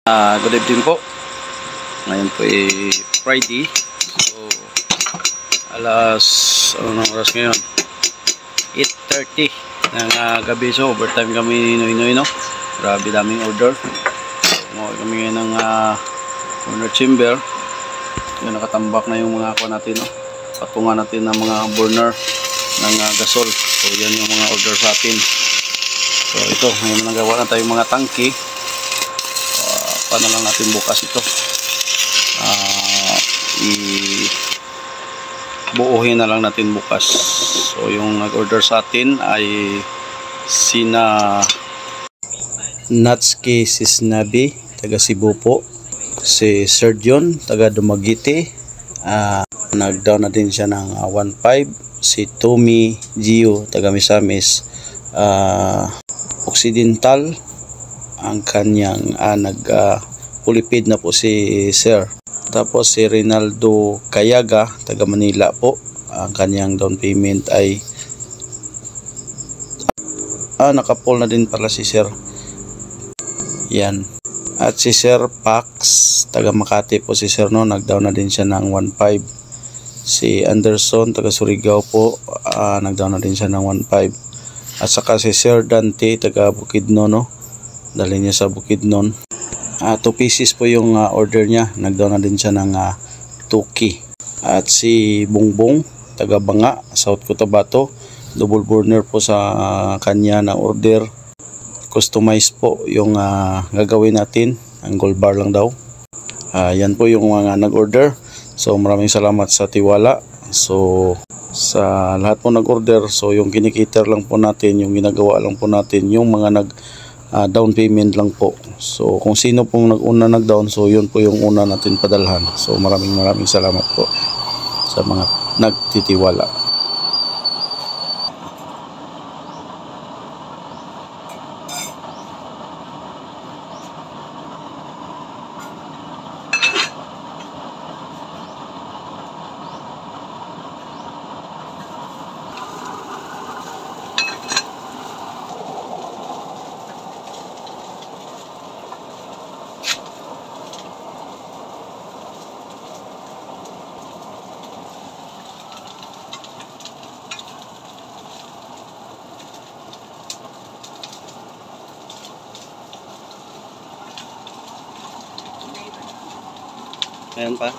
Good evening po. Ngayon po ay Friday. So, anong oras ngayon? 8:30 ng gabi. So, overtime kami noy no. Grabe daming order. Umuwi kami ngayon ng owner chamber. Yung nakatambak na yung mga ako natin, no. Patungan natin ng mga burner ng gasol. So, yan yung mga order sa atin. So, ito, ngayon nagawa na tayong mga tangke. Paano lang natin bukas ito, buuhin na lang natin bukas. So yung nag-order sa atin ay sina Natsuki Sisnabi, taga Cebu po, si Sir John, taga Dumaguete, nag-down na din siya ng 1.5, si Tommy Gio, taga Misamis, Occidental ang kanyang nag-pulipid na po si Sir. Tapos si Rinaldo Kayaga, taga Manila po, ang kanyang down payment ay naka-pull na din pala si Sir. Yan. At si Sir Pax, taga Makati po si Sir, no, nag-down na din siya ng 1.5. Si Anderson, taga Surigao po, nag-down na din siya ng 1.5. At saka si Sir Dante, taga Bukidnon, no, dali niya sa Bukidnon. 2 pieces po yung order niya. Nag-down na din siya ng 2K. At si Bongbong, taga Banga, South Cotabato, double burner po sa kanya na order. Customize po yung gagawin natin. Ang gold bar lang daw. Yan po yung mga nag-order. So maraming salamat sa tiwala. So sa lahat po nag-order, so yung kinikita lang po natin, yung ginagawa lang po natin, yung mga down payment lang po. So kung sino pong nag-una nag-down, so yun po yung una natin padalhan. So maraming salamat po sa mga nagtitiwala. Ayan pa.